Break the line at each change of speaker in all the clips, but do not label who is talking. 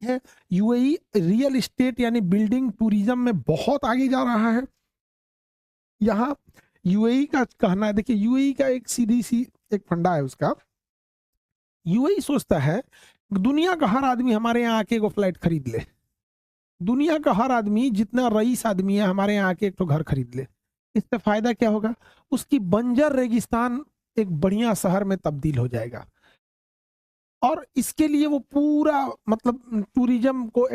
है। UAE real estate यानी building tourism में बहुत आगे जा रहा है। यहाँ यूएई का कहना है, देखिए यूएई का एक सीधी सी एक फंडा है उसका। यूएई सोचता है दुनिया का हर आदमी हमारे यहाँ आके एगो फ्लैट खरीद ले, दुनिया का हर आदमी जितना रईस आदमी है हमारे यहाँ आके एक तो घर खरीद ले। इससे फायदा क्या होगा, उसकी बंजर रेगिस्तान एक बढ़िया शहर में तब्दील हो जाएगा। और इसके लिए वो पूरा मतलब टूरिज्म को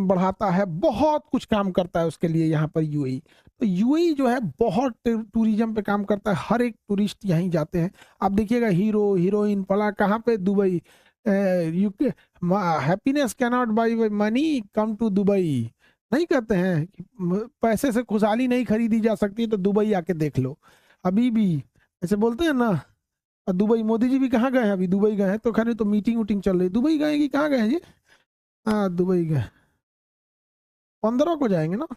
बढ़ाता है, बहुत कुछ काम करता है उसके लिए यहाँ पर यूएई। तो यूएई जो है बहुत टूरिज्म पे काम करता है, हर एक टूरिस्ट यहीं जाते हैं। आप देखिएगा हीरो हीरोइन पला कहाँ पे, Dubai. UK happiness can not buy money, come to Dubai. नहीं कहते हैं कि पैसे से खुशहाली नहीं खरीदी जा सकती, तो दुबई आके देख लो। अभी भी ऐसे बोलते हैं ना। और दुबई मोदी जी भी कहाँ गए हैं, अभी दुबई गए हैं, तो खैर तो मीटिंग वूटिंग चल रही। दुबई गए कि कहाँ गए हैं जी? हाँ दुबई गए, 15 को जाएंगे ना,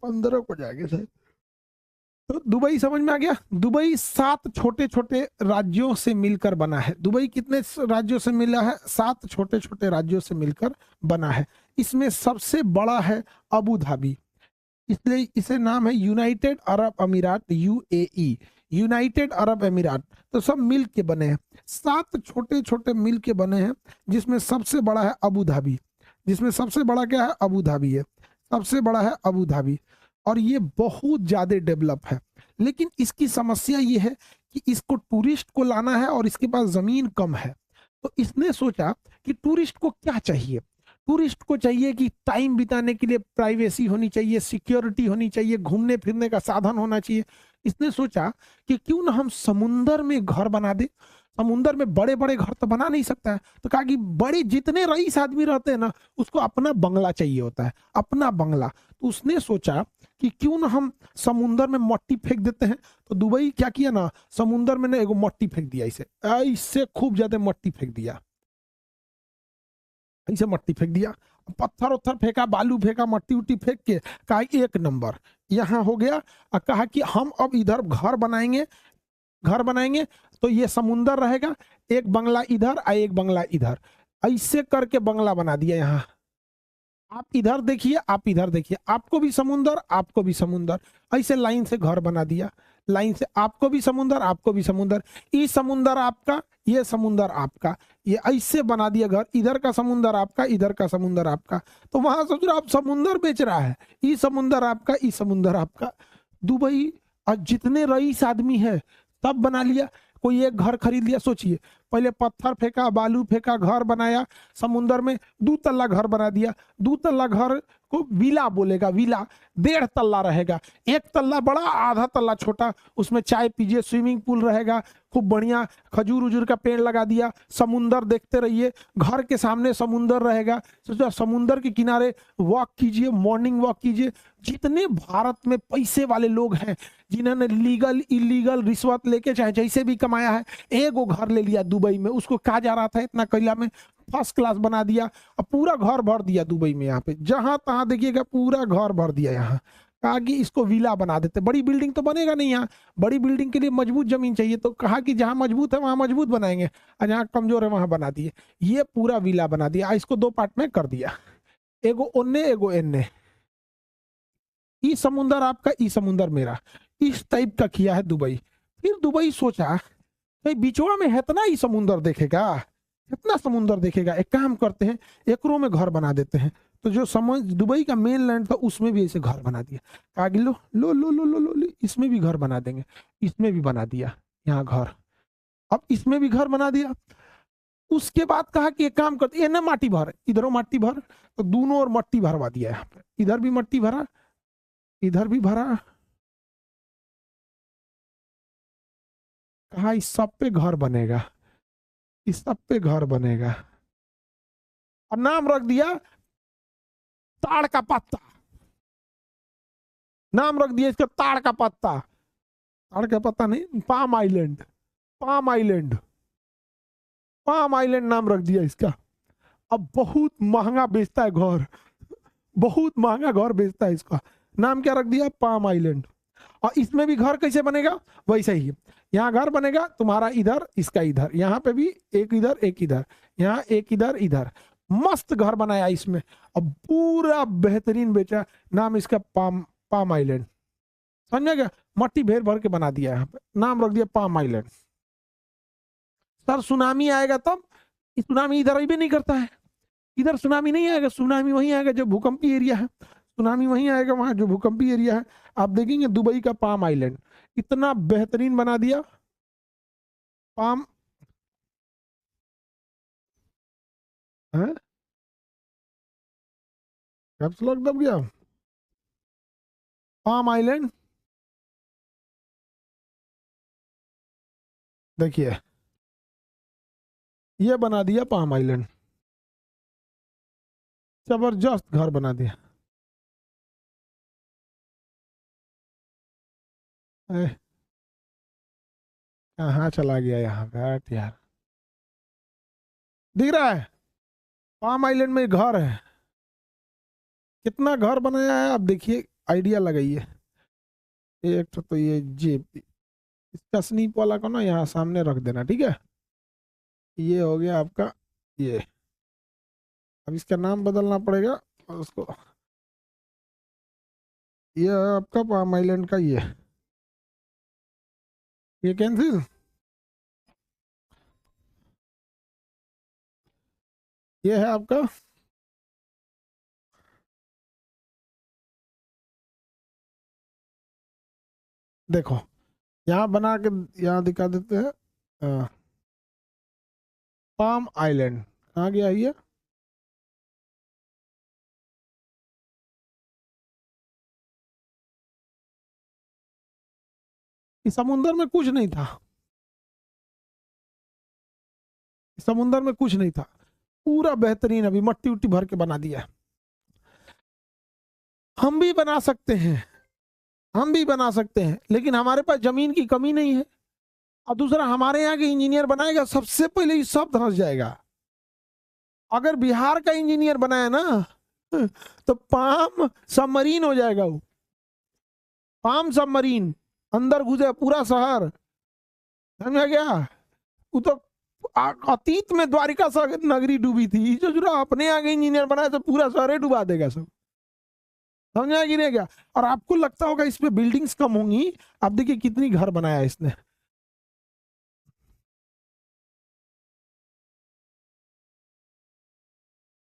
15 को जाएंगे सर। तो दुबई समझ में आ गया। दुबई 7 छोटे छोटे राज्यों से मिलकर बना है। दुबई कितने राज्यों से मिला है? 7 छोटे छोटे राज्यों से मिलकर बना है। इसमें सबसे बड़ा है अबू धाबी, इसलिए इसे नाम है यूनाइटेड अरब अमीरात, यूएई, यूनाइटेड अरब अमीरात। तो सब मिल के बने हैं, 7 छोटे छोटे मिल के बने हैं, जिसमें सबसे बड़ा है अबू धाबी। जिसमें सबसे बड़ा क्या है? अबू धाबी है, सबसे बड़ा है अबू धाबी। और ये बहुत ज्यादा डेवलप है, लेकिन इसकी समस्या ये है कि इसको टूरिस्ट को लाना है और इसके पास जमीन कम है। तो इसने सोचा कि टूरिस्ट को क्या चाहिए, टूरिस्ट को चाहिए कि टाइम बिताने के लिए प्राइवेसी होनी चाहिए, सिक्योरिटी होनी चाहिए, घूमने फिरने का साधन होना चाहिए। इसने सोचा कि क्यों ना हम समुंदर में घर बना दे। समुंदर में बड़े बड़े घर तो बना नहीं सकता है, तो कहा कि बड़े जितने रईस आदमी रहते हैं ना, उसको अपना बंगला चाहिए होता है, अपना बंगला। तो उसने सोचा कि क्यों ना हम समुंदर में मट्टी फेंक देते हैं। तो दुबई क्या किया ना, समुंदर में ना एगो मट्टी फेंक दिया, इसे ऐसे खूब ज्यादा मट्टी फेंक दिया, ऐसे मट्टी फेंक दिया, पत्थर उत्थर फेंका, बालू फेंका, मट्टी उट्टी फेंक के कहा एक नंबर यहाँ हो गया। और कहा कि हम अब इधर घर बनाएंगे, घर बनाएंगे तो ये समुंदर रहेगा, एक बंगला इधर और एक बंगला इधर, ऐसे करके बंगला बना दिया। यहाँ आप इधर देखिए, आप इधर देखिए, आपको भी समुंदर, आपको भी समुंदर, ऐसे लाइन से घर बना दिया, लाइन से आपको भी समुंदर, आपको भी समुंदर, ये समुंदर आपका, ये समुंदर आपका, ये ऐसे बना दिया घर, इधर का समुंदर आपका, इधर का समुंदर आपका। तो वहां सोच रहा आप समुंदर बेच रहा है, ये समुंदर आपका, ये समुंदर आपका। दुबई और जितने रईस आदमी है सब बना लिया, कोई एक घर खरीद लिया। सोचिए, पहले पत्थर फेंका, बालू फेंका, घर बनाया समुंदर में, 2 तल्ला घर बना दिया। 2 तल्ला घर को विला बोलेगा, विला 1.5 तल्ला रहेगा, 1 तल्ला बड़ा, आधा तल्ला छोटा, उसमें चाय पीजिए, स्विमिंग पूल रहेगा, खूब बढ़िया खजूर उजूर का पेड़ लगा दिया, समुंदर देखते रहिए, घर के सामने समुंदर रहेगा। सोचो समुंदर के किनारे वॉक कीजिए, मॉर्निंग वॉक कीजिए। जितने भारत में पैसे वाले लोग हैं, जिन्होंने लीगल इलीगल रिश्वत लेके चाहे जैसे भी कमाया है, एगो घर ले लिया दुबई में, उसको कहा जा रहा था इतना कैला में, फर्स्ट क्लास बना दिया और पूरा घर भर दिया दुबई में। यहाँ पे जहां तहां देखिएगा पूरा घर भर दिया। यहाँ कहा कि इसको विला बना देते, बड़ी बिल्डिंग तो बनेगा नहीं, यहाँ बड़ी बिल्डिंग के लिए मजबूत जमीन चाहिए, तो कहा कि जहां मजबूत है वहां मजबूत बनाएंगे और जहां कमजोर है वहां बना दिए। ये पूरा विला बना दिया, इसको 2 पार्ट में कर दिया, एगो ओन्ने एगो एन्ने, ई समुंदर आपका, ई समुंदर मेरा, इस टाइप का किया है दुबई। फिर दुबई सोचा बिचवा में है इतना ही समुंदर देखेगा, इतना समुंदर देखेगा, एक काम करते हैं एकरों में घर बना देते हैं। तो जो दुबई का मेन लैंड था उसमें भी ऐसे घर बना दिया, कहा कि लो लो लो लो लो लो, इसमें भी घर बना देंगे, इसमें भी बना दिया यहाँ घर, अब इसमें भी घर बना दिया। उसके बाद कहा कि एक काम करते, ना माटी भर, इधरों माटी भर, तो दोनों और मट्टी भरवा दिया यहाँ पे, इधर भी मट्टी भरा, इधर भी भरा, कहा इस सब पे घर बनेगा, इस सब पे घर बनेगा, और नाम रख दिया ताड़ का पत्ता, नाम रख दिया इसका ताड़ का पत्ता, ताड़ का पत्ता नहीं, palm island, palm island, palm island नाम रख दिया इसका। अब बहुत महंगा बेचता है घर, बहुत महंगा घर बेचता है इसका, नाम क्या रख दिया? Palm island. और इसमें भी घर कैसे बनेगा? वैसे ही यहाँ घर बनेगा तुम्हारा इधर, इसका इधर, यहाँ पे भी एक इधर एक इधर, यहाँ एक इधर इधर, मस्त घर बनाया इसमें। अब पूरा बेहतरीन बेचा, नाम इसका पाम पाम आइलैंड, समझ गया, मट्टी भेर भर के बना दिया, यहाँ पे नाम रख दिया पाम आइलैंड। सर सुनामी आएगा तब, सुनामी इधर भी नहीं करता है, इधर सुनामी नहीं आएगा, सुनामी वहीं आएगा जो भूकंपीय एरिया है, सुनामी वहीं आएगा वहां जो भूकंपीय एरिया है। आप देखेंगे दुबई का पाम आइलैंड इतना बेहतरीन बना दिया, पाम है, कैप्स लॉक दब गया, पाम आइलैंड देखिए ये बना दिया पाम आइलैंड, जबरदस्त घर बना दिया। कहाँ चला गया यहाँ पे हट यार, दिख रहा है पाम आइलैंड में घर है, कितना घर बनाया है आप देखिए, आइडिया लगाइए। एक तो ये जेब इसका स्नीप वाला को ना यहाँ सामने रख देना, ठीक है, ये हो गया आपका ये। अब इसका नाम बदलना पड़ेगा और उसको, ये आपका पाम आइलैंड का ये कैंसिल, ये है आपका देखो, यहाँ बना के यहाँ दिखा देते हैं पाम आइलैंड, कहाँ गया ये, इस समुंदर में कुछ नहीं था, समुंदर में कुछ नहीं था, पूरा बेहतरीन अभी मट्टी उट्टी भर के बना दिया। हम भी बना सकते हैं, हम भी बना सकते हैं, लेकिन हमारे पास जमीन की कमी नहीं है, और दूसरा हमारे यहाँ के इंजीनियर बनाएगा सबसे पहले ये सब धंस जाएगा। अगर बिहार का इंजीनियर बनाया ना तो पाम सबमरीन हो जाएगा, वो पाम सबमरीन अंदर घुसे पूरा शहर, समझा गया। वो तो अतीत में द्वारिका नगरी डूबी थी, जो अपने आगे इंजीनियर बनाया तो पूरा शहर डुबा देगा सब, समझा कि नहीं क्या। और आपको लगता होगा इस पे बिल्डिंग्स कम होंगी, आप देखिए कितनी घर बनाया इसने,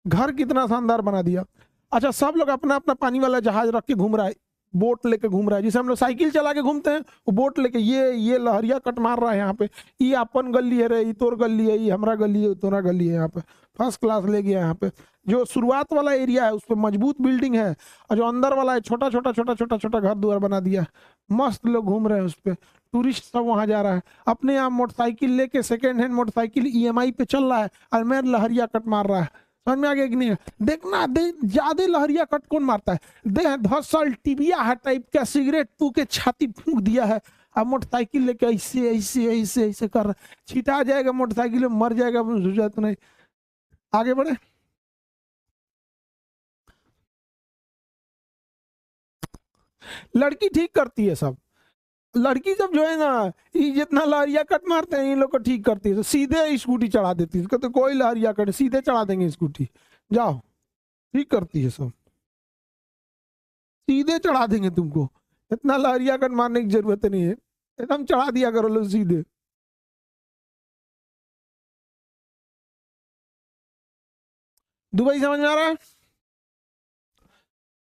घर कितना शानदार बना दिया। अच्छा सब लोग अपना अपना पानी वाला जहाज रख के घूम रहा है, बोट लेके घूम रहा है, जिसे हम लोग साइकिल चला के घूमते हैं, वो बोट लेके ये लहरिया कट मार रहा है यहाँ पे, ये अपन गली है रे, ये तोर गली है, ये हमारा गली है, तोरा गली है, यहाँ पे फर्स्ट क्लास ले गया। यहाँ पे जो शुरुआत वाला एरिया है उस पर मजबूत बिल्डिंग है, और जो अंदर वाला है छोटा छोटा छोटा छोटा छोटा घर द्वार बना दिया, मस्त लोग घूम रहे हैं उस पर, टूरिस्ट सब वहां जा रहा है। अपने यहाँ मोटरसाइकिल लेके सेकेंड हैंड मोटरसाइकिल EMI पे चल रहा है, और मैं लहरिया कट मार रहा है, समझ में आ गया कि नहीं। देखना दे ज्यादा लहरिया कट कौन मारता है, दे 10 साल टिबिया है टाइप का, सिगरेट तू के छाती फूंक दिया है, अब मोटरसाइकिल लेके ऐसे ऐसे ऐसे ऐसे कर, छिटा जाएगा मोटरसाइकिल में, मर जाएगा, तो नहीं। आगे बढ़े, लड़की ठीक करती है सब, लड़की जब जो है ना ये जितना लहरिया कट मारते हैं इन लोग को ठीक करती है, तो सीधे स्कूटी चढ़ा देती है, तो कोई लहरिया कट सीधे चढ़ा देंगे स्कूटी, जाओ ठीक करती है सब, सीधे चढ़ा देंगे तुमको, इतना लहरिया कट मारने की जरूरत नहीं है, एकदम चढ़ा दिया करो लो सीधे। दुबई समझ में आ रहा है,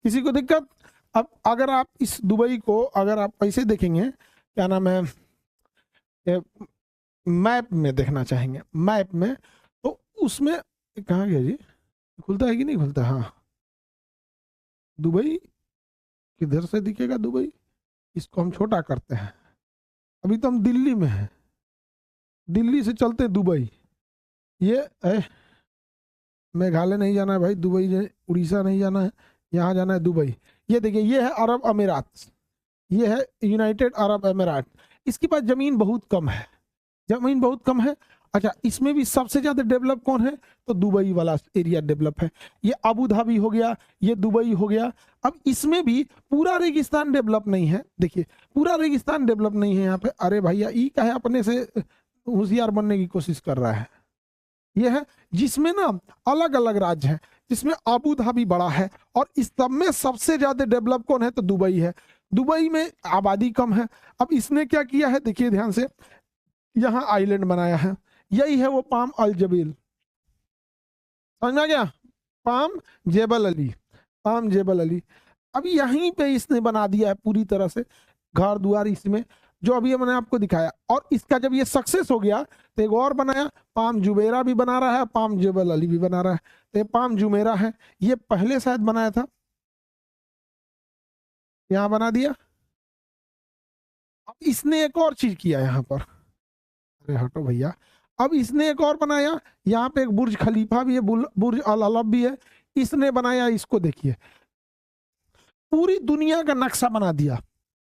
किसी को दिक्कत। अब अगर आप इस दुबई को अगर आप ऐसे देखेंगे, क्या नाम है, मैप में देखना चाहेंगे, मैप में, तो उसमें कहाँ गया जी, खुलता है कि नहीं खुलता, हाँ दुबई किधर से दिखेगा दुबई, इसको हम छोटा करते हैं, अभी तो हम दिल्ली में हैं, दिल्ली से चलते दुबई, ये मेघालय नहीं जाना है भाई, दुबई उड़ीसा नहीं जाना है, यहाँ जाना है दुबई। ये देखिए ये है अरब अमीरात, ये है यूनाइटेड अरब अमीरात, इसके पास जमीन बहुत कम है, जमीन बहुत कम है, अच्छा, इसमें भी सबसे ज्यादा डेवलप कौन है? तो दुबई वाला एरिया डेवलप है। ये अबू धाबी हो गया, ये दुबई हो गया। अब इसमें भी पूरा रेगिस्तान डेवलप नहीं है। देखिए, पूरा रेगिस्तान डेवलप नहीं है यहाँ पे। अरे भैया, ई का है अपने से होशियार बनने की कोशिश कर रहा है। ये है जिसमें ना अलग अलग राज्य हैं, जिसमें अबू धाबी बड़ा है, और इस सब में सबसे ज्यादा डेवलप कौन है? तो दुबई है। दुबई में आबादी कम है। अब इसने क्या किया है, देखिए ध्यान से, यहाँ आइलैंड बनाया है। यही है वो पाम अल जबील, समझ में आ गया? Palm Jebel Ali, Palm Jebel Ali. अब यहीं पे इसने बना दिया है पूरी तरह से घर द्वार इसमें, जो अभी मैंने आपको दिखाया। और इसका जब ये सक्सेस हो गया तो एक और बनाया, पाम जुमेरा भी बना रहा है, पाम जेबल अली भी बना रहा है। तो ये पाम जुमेरा है, ये पहले शायद बनाया था, यहाँ बना दिया। अब इसने एक और चीज किया यहाँ पर, अरे हटो भैया। अब इसने एक और बनाया, यहाँ पे एक बुर्ज खलीफा भी है, बुर्ज अल अरब भी है। इसने बनाया, इसको देखिए, पूरी दुनिया का नक्शा बना दिया।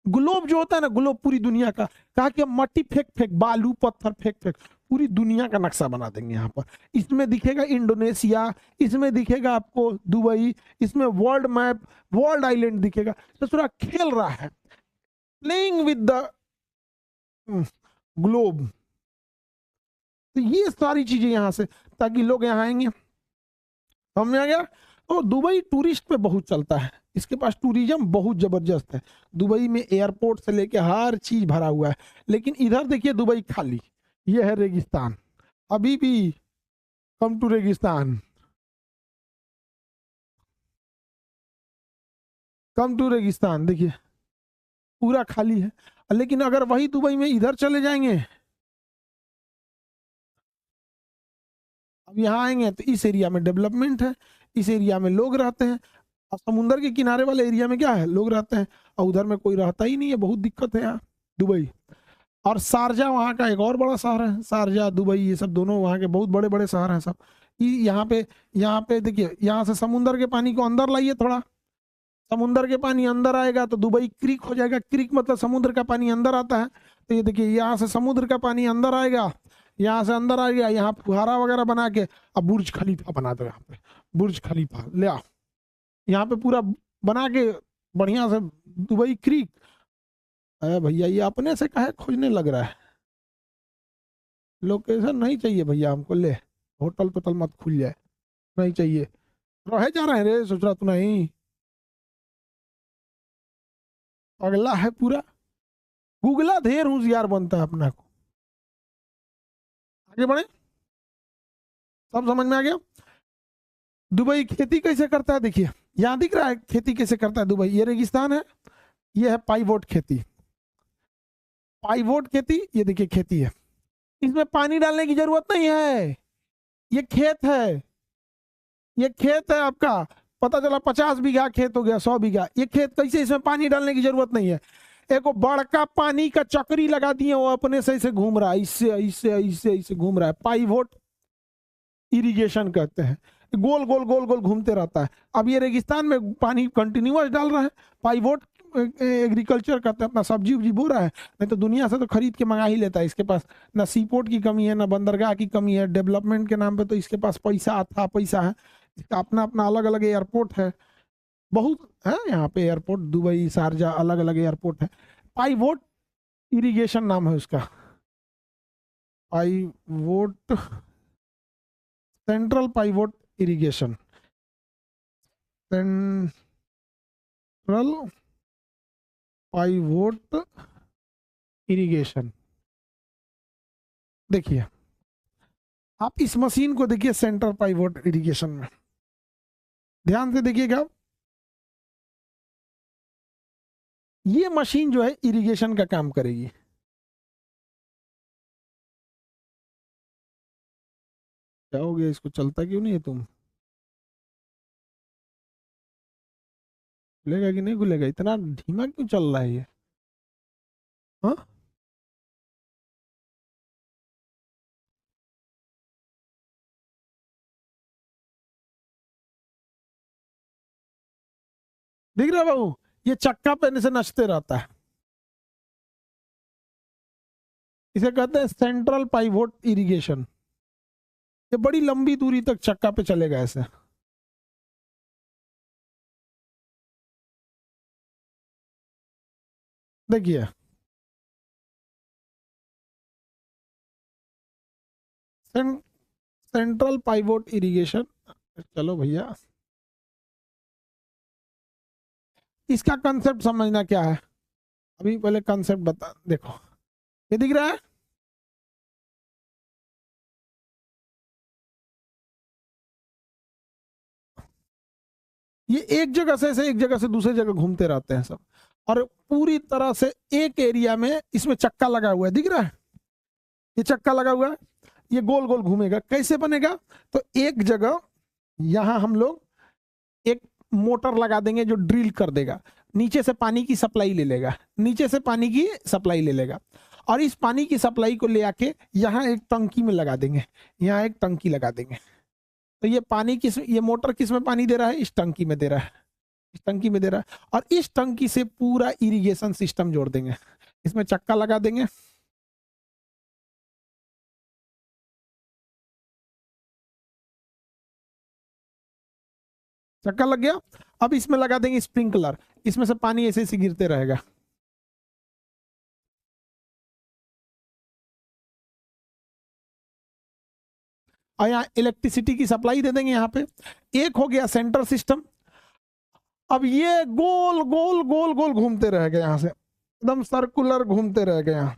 ग्लोब जो होता है ना, ग्लोब पूरी दुनिया का, कहा कि मट्टी फेंक फेंक, बालू पत्थर फेंक फेंक, पूरी दुनिया का नक्शा बना देंगे यहाँ पर। इसमें दिखेगा इंडोनेशिया, इसमें दिखेगा आपको दुबई, इसमें वर्ल्ड मैप, वर्ल्ड आइलैंड दिखेगा। तो पूरा खेल रहा है, प्लेइंग विद द ग्लोब। तो ये सारी चीजें यहाँ से, ताकि लोग यहाँ आएंगे। समझ में आ गया? तो दुबई टूरिस्ट पे बहुत चलता है, इसके पास टूरिज्म बहुत जबरदस्त है। दुबई में एयरपोर्ट से लेके हर चीज भरा हुआ है। लेकिन इधर देखिए दुबई खाली, ये है रेगिस्तान। अभी भी कम टू रेगिस्तान, कम टू रेगिस्तान, देखिए पूरा खाली है। लेकिन अगर वही दुबई में इधर चले जाएंगे, अब यहाँ आएंगे तो इस एरिया में डेवलपमेंट है, इस एरिया में लोग रहते हैं। और समुंदर के किनारे वाले एरिया में क्या है, लोग रहते हैं, और उधर में कोई रहता ही नहीं है। बहुत दिक्कत है यहाँ दुबई। और शारजा वहाँ का एक और बड़ा शहर है, शारजा दुबई ये सब दोनों वहाँ के बहुत बड़े बड़े शहर हैं सब। यहाँ पे देखिए, यहाँ से समुंदर के पानी को अंदर लाइए थोड़ा, समुंदर के पानी अंदर आएगा तो दुबई क्रीक हो जाएगा। क्रीक मतलब समुद्र का पानी अंदर आता है। तो ये देखिए, यहाँ से समुद्र का पानी अंदर आएगा, यहाँ से अंदर आ गया, यहाँ फुहारा वगैरह बना के अब बुर्ज खलीफा बना दो। यहाँ पे बुर्ज खलीफा ले आओ, यहाँ पे पूरा बना के बढ़िया से दुबई क्रीक। अरे भैया, ये अपने से काहे खोजने लग रहा है? लोकेशन नहीं चाहिए भैया हमको, ले होटल टोटल मत खुल जाए, नहीं चाहिए। रहे जा रहे हैं रे, सोच रहा तू नहीं, अगला है पूरा। गूगला ढेर होशियार बनता है अपना को। आगे बढ़े, सब समझ में आ गया? दुबई खेती कैसे करता है, देखिए यहाँ दिख रहा है खेती कैसे करता है दुबई। ये रेगिस्तान है, ये है पाइवोट खेती। पाइवोट खेती, ये देखिए खेती है, इसमें पानी डालने की जरूरत नहीं है। ये खेत है, ये खेत है आपका। पता चला 50 बीघा खेत हो गया, 100 बीघा। ये खेत कैसे, इसमें पानी डालने की जरूरत नहीं है। एक वो बड़का पानी का चक्री लगा दिए, वो अपने से ऐसे घूम रहा है, इससे ऐसे ऐसे ऐसे घूम रहा है। पाइवोट इरिगेशन कहते हैं, गोल गोल गोल गोल घूमते रहता है। अब ये रेगिस्तान में पानी कंटिन्यूअस डाल रहा है। पाइवोट एग्रीकल्चर करते हैं, अपना सब्जी उब्जी बो रहा है। नहीं तो दुनिया से तो खरीद के मंगा ही लेता है। इसके पास ना सीपोर्ट की कमी है, ना बंदरगाह की कमी है। डेवलपमेंट के नाम पे तो इसके पास पैसा आता पैसा है। इसका अपना अपना अलग अलग एयरपोर्ट है, बहुत है यहाँ पे एयरपोर्ट। दुबई, शारजा, अलग अलग एयरपोर्ट है। पाइवोट इरिगेशन नाम है उसका, pivot, central pivot irrigation, central pivot irrigation. देखिए, आप इस मशीन को देखिए, सेंट्रल पाइवोट इरिगेशन में ध्यान से देखिएगा। ये मशीन जो है इरिगेशन का काम करेगी। क्या हो गया इसको, चलता क्यों नहीं है तुम? खुलेगा कि नहीं खुलेगा? इतना धीमा क्यों चल रहा है ये? हाँ, दिख रहा है बाबू? ये चक्का पे से नचते रहता है। इसे कहते हैं सेंट्रल पाइवोट इरिगेशन। ये बड़ी लंबी दूरी तक चक्का पे चलेगा ऐसे। देखिए सेंट्रल पाइवोट इरिगेशन। चलो भैया, इसका कंसेप्ट समझना क्या है, अभी पहले कंसेप्ट बता। देखो ये दिख रहा है, ये एक जगह से एक जगह से दूसरी जगह घूमते रहते हैं सब, और पूरी तरह से एक एरिया में इसमें चक्का लगा हुआ है, दिख रहा है, ये चक्का लगा हुआ है, ये गोल गोल घूमेगा। कैसे बनेगा, तो एक जगह यहां हम लोग एक मोटर लगा देंगे जो ड्रिल कर देगा, नीचे से पानी की सप्लाई ले लेगा, नीचे से पानी की सप्लाई ले लेगा, और इस पानी की सप्लाई को ले आके यहाँ एक टंकी में लगा देंगे, यहाँ एक टंकी लगा देंगे। तो ये पानी किस, ये मोटर किस में पानी दे रहा है, इस टंकी में दे रहा है, इस टंकी में दे रहा है, और इस टंकी से पूरा इरिगेशन सिस्टम जोड़ देंगे, इसमें चक्का लगा देंगे। चक्का लग गया, अब इसमें लगा देंगे स्प्रिंकलर, इसमें से पानी ऐसे ऐसे गिरते रहेगा। और यहाँ इलेक्ट्रिसिटी की सप्लाई दे देंगे यहाँ पे। एक हो गया सेंटर सिस्टम। अब ये गोल गोल गोल गोल घूमते रह गए, यहाँ से एकदम सर्कुलर घूमते रह गए यहाँ।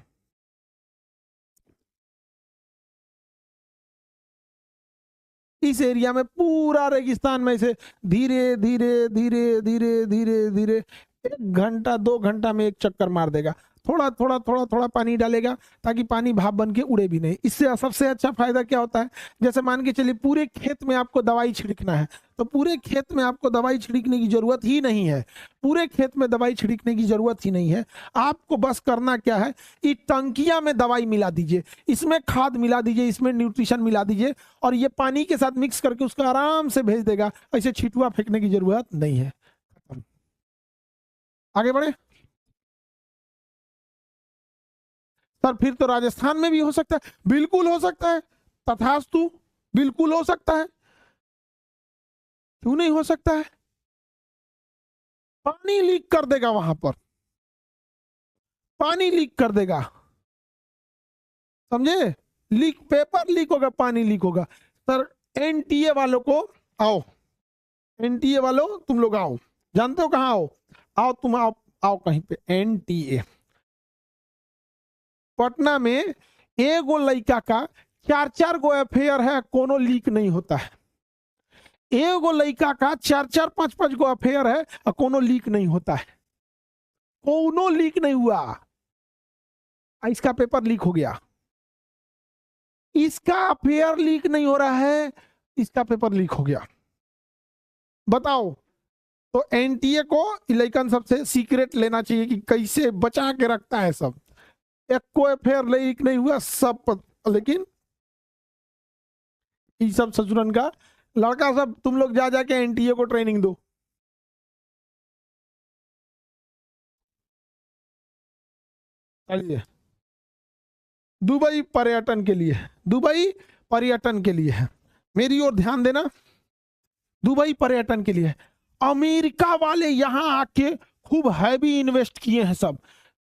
इस एरिया में पूरा रेगिस्तान में से धीरे धीरे धीरे धीरे धीरे धीरे 1 घंटा 2 घंटा में एक चक्कर मार देगा, थोड़ा थोड़ा थोड़ा थोड़ा पानी डालेगा ताकि पानी भाप बन के उड़े भी नहीं। इससे सबसे अच्छा फायदा क्या होता है, जैसे मान के चलिए पूरे खेत में आपको दवाई छिड़कना है, तो पूरे खेत में आपको दवाई छिड़कने की जरूरत ही नहीं है, पूरे खेत में दवाई छिड़कने की जरूरत ही नहीं है। आपको बस करना क्या है, इस टंकिया में दवाई मिला दीजिए, इसमें खाद मिला दीजिए, इसमें न्यूट्रिशन मिला दीजिए, और ये पानी के साथ मिक्स करके उसको आराम से भेज देगा। ऐसे छिटुआ फेंकने की जरूरत नहीं है। आगे बढ़े सर, फिर तो राजस्थान में भी हो सकता है, बिल्कुल हो सकता है, तथास्तु, बिल्कुल हो सकता है, क्यों नहीं हो सकता है। पानी लीक कर देगा वहां पर, पानी लीक कर देगा, समझे, लीक, पेपर लीक होगा, पानी लीक होगा। सर एनटीए वालों को आओ, एनटीए वालों तुम लोग आओ, जानते हो कहाँ आओ, आओ तुम आओ, आओ कहीं पे एनटीए। पटना में एगो लड़का का 4 4 गो अफेयर है, कोनो लीक नहीं होता है। एगो लड़का का 4 4 5 5 गो अफेयर है और कोनो लीक नहीं होता है, कोनो लीक नहीं हुआ। इसका पेपर लीक हो गया, इसका अफेयर लीक नहीं हो रहा है, इसका पेपर लीक हो गया। बताओ, तो एनटीए को इलेक्शन सबसे सीक्रेट लेना चाहिए कि कैसे बचा के रखता है सब, एक कोई अफेयर लीक नहीं हुआ सब। लेकिन ये सब ससुरन का लड़का सब, तुम लोग जा जाके एनटीए को ट्रेनिंग दो। चलिए, दुबई पर्यटन के लिए, दुबई पर्यटन के लिए है, मेरी ओर ध्यान देना, दुबई पर्यटन के लिए। अमेरिका वाले यहाँ आके खूब हैवी इन्वेस्ट किए हैं, सब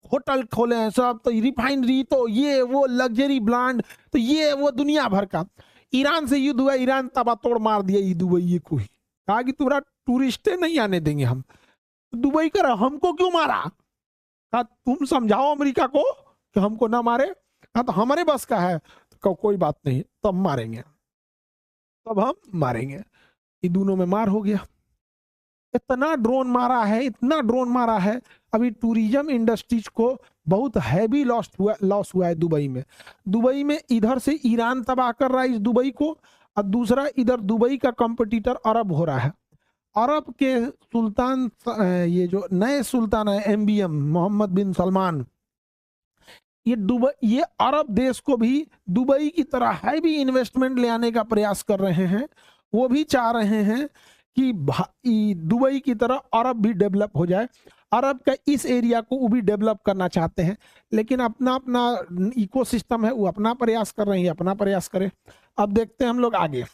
होटल खोले हैं सब, तो रिफाइनरी, तो ये वो लग्जरी ब्रांड, तो ये वो दुनिया भर का। ईरान से युद्ध हुआ, ईरान तबा तोड़ मार दिया ये दुबई ये को ही, कहा कि तुम्हारा टूरिस्टे नहीं आने देंगे हम, दुबई कर हमको क्यों मारा, कहा तुम समझाओ अमेरिका को कि हमको ना मारे। हाँ तो हमारे बस का है, तो कोई बात नहीं, तब मारेंगे, तब हम मारेंगे। ये दोनों में मार हो गया, इतना ड्रोन मारा है, इतना ड्रोन मारा है। अभी टूरिज्म इंडस्ट्रीज को बहुत हैवी लॉस हुआ है दुबई में। दुबई में इधर से ईरान तबाह कर रहा है इस दुबई को, और दूसरा इधर दुबई का कंपटीटर अरब हो रहा है। अरब के सुल्तान, ये जो नए सुल्तान है एमबीएम मोहम्मद बिन सलमान, ये दुबई, ये अरब देश को भी दुबई की तरह हैवी इन्वेस्टमेंट ले आने का प्रयास कर रहे हैं। वो भी चाह रहे हैं कि दुबई की तरह अरब भी डेवलप हो जाए, अरब का इस एरिया को वो भी डेवलप करना चाहते हैं, लेकिन अपना अपना इकोसिस्टम है, वो अपना प्रयास कर रहे हैं, अपना प्रयास करें। अब देखते हैं हम लोग आगे।